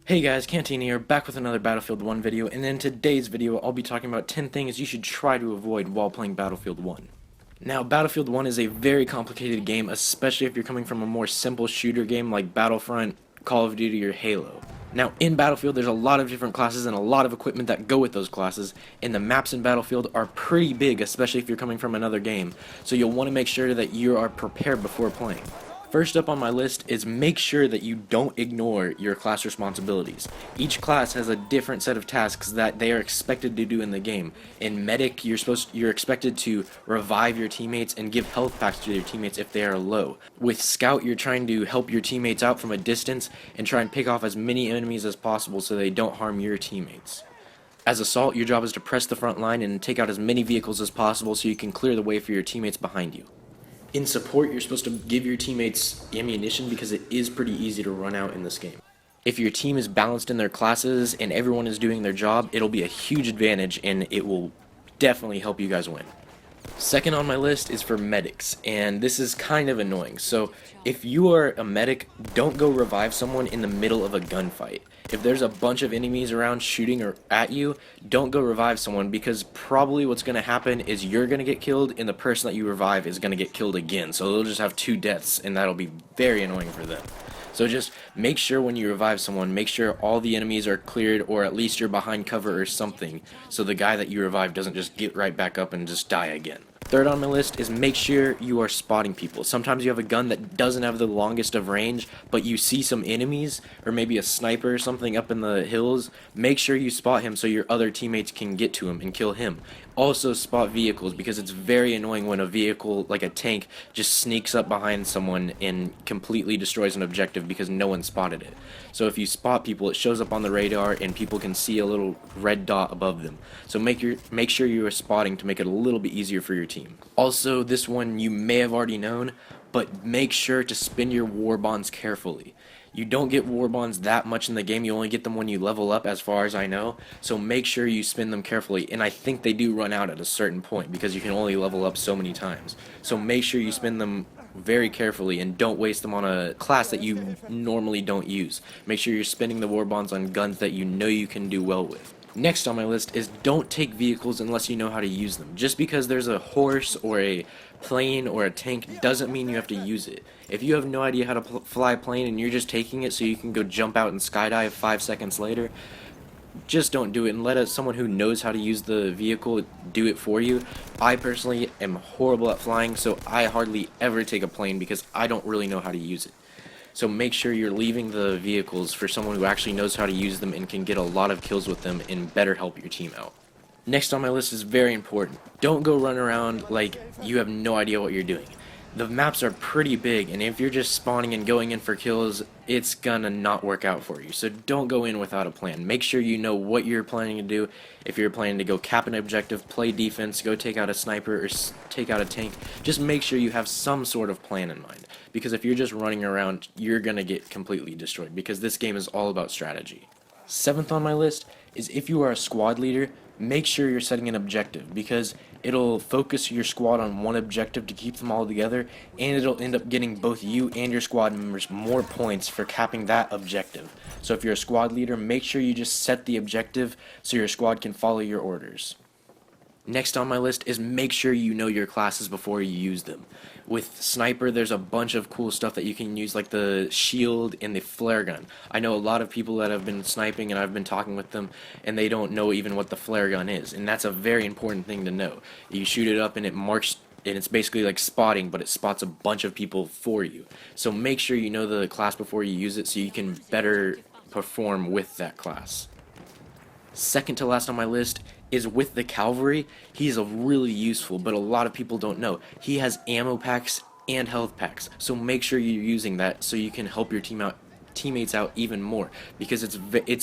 Hey guys, Canteen here, back with another Battlefield 1 video, and in today's video I'll be talking about 10 things you should try to avoid while playing Battlefield 1. Now, Battlefield 1 is a very complicated game, especially if you're coming from a more simple shooter game like Battlefront, Call of Duty, or Halo. Now, in Battlefield there's a lot of different classes and a lot of equipment that go with those classes, and the maps in Battlefield are pretty big, especially if you're coming from another game, so you'll want to make sure that you are prepared before playing. First up on my list is make sure that you don't ignore your class responsibilities. Each class has a different set of tasks that they are expected to do in the game. In Medic, you're expected to revive your teammates and give health packs to your teammates if they are low. With Scout, you're trying to help your teammates out from a distance and try and pick off as many enemies as possible so they don't harm your teammates. As Assault, your job is to press the front line and take out as many vehicles as possible so you can clear the way for your teammates behind you. In Support, you're supposed to give your teammates ammunition because it is pretty easy to run out in this game. If your team is balanced in their classes and everyone is doing their job, it'll be a huge advantage and it will definitely help you guys win. Second on my list is for medics, and this is kind of annoying. So if you are a medic, don't go revive someone in the middle of a gunfight. If there's a bunch of enemies around shooting or at you, don't go revive someone because probably what's going to happen is you're going to get killed and the person that you revive is going to get killed again. So they'll just have two deaths and that'll be very annoying for them. So just make sure when you revive someone, make sure all the enemies are cleared or at least you're behind cover or something so the guy that you revive doesn't just get right back up and just die again. Third on my list is make sure you are spotting people. Sometimes you have a gun that doesn't have the longest of range, but you see some enemies, or maybe a sniper or something up in the hills. Make sure you spot him so your other teammates can get to him and kill him. Also spot vehicles, because it's very annoying when a vehicle, like a tank, just sneaks up behind someone and completely destroys an objective because no one spotted it. So if you spot people, it shows up on the radar and people can see a little red dot above them. So make sure you are spotting to make it a little bit easier for your team. Also, this one you may have already known, but make sure to spend your war bonds carefully. You don't get war bonds that much in the game, you only get them when you level up as far as I know, so make sure you spend them carefully, and I think they do run out at a certain point because you can only level up so many times. So make sure you spend them very carefully and don't waste them on a class that you normally don't use. Make sure you're spending the war bonds on guns that you know you can do well with. Next on my list is don't take vehicles unless you know how to use them. Just because there's a horse or a plane or a tank doesn't mean you have to use it. If you have no idea how to fly a plane and you're just taking it so you can go jump out and skydive 5 seconds later, just don't do it and let someone who knows how to use the vehicle do it for you. I personally am horrible at flying, so I hardly ever take a plane because I don't really know how to use it. So make sure you're leaving the vehicles for someone who actually knows how to use them and can get a lot of kills with them and better help your team out. Next on my list is very important. Don't go run around like you have no idea what you're doing. The maps are pretty big, and if you're just spawning and going in for kills, it's gonna not work out for you. So don't go in without a plan. Make sure you know what you're planning to do. If you're planning to go cap an objective, play defense, go take out a sniper, or take out a tank, just make sure you have some sort of plan in mind. Because if you're just running around, you're gonna get completely destroyed, because this game is all about strategy. Seventh on my list is if you are a squad leader, make sure you're setting an objective because it'll focus your squad on one objective to keep them all together, and it'll end up getting both you and your squad members more points for capping that objective. So if you're a squad leader, make sure you just set the objective so your squad can follow your orders. Next on my list is make sure you know your classes before you use them. With Sniper, there's a bunch of cool stuff that you can use, like the shield and the flare gun. I know a lot of people that have been sniping and I've been talking with them and they don't know even what the flare gun is, and that's a very important thing to know. You shoot it up and it marks, and it's basically like spotting, but it spots a bunch of people for you. So make sure you know the class before you use it so you can better perform with that class. Second to last on my list is with the Cavalry. He's a really useful, but a lot of people don't know. He has ammo packs and health packs, so make sure you're using that so you can help your teammates out even more, because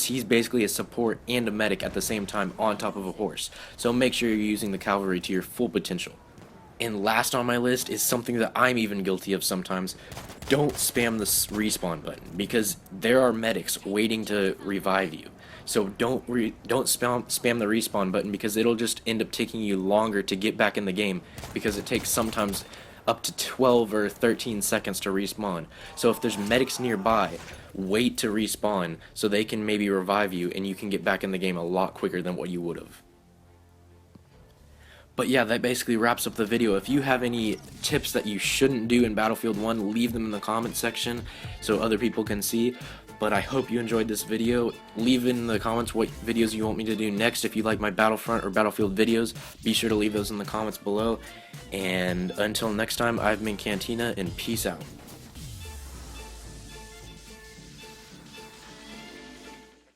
he's basically a support and a medic at the same time on top of a horse. So make sure you're using the Cavalry to your full potential. And last on my list is something that I'm even guilty of sometimes. Don't spam the respawn button, because there are medics waiting to revive you. So don't spam the respawn button, because it'll just end up taking you longer to get back in the game, because it takes sometimes up to 12 or 13 seconds to respawn. So if there's medics nearby, wait to respawn so they can maybe revive you and you can get back in the game a lot quicker than what you would have. But yeah, that basically wraps up the video. If you have any tips that you shouldn't do in Battlefield 1, leave them in the comment section so other people can see. But I hope you enjoyed this video. Leave in the comments what videos you want me to do next. If you like my Battlefront or Battlefield videos, be sure to leave those in the comments below. And until next time, I've been Cantina, and peace out.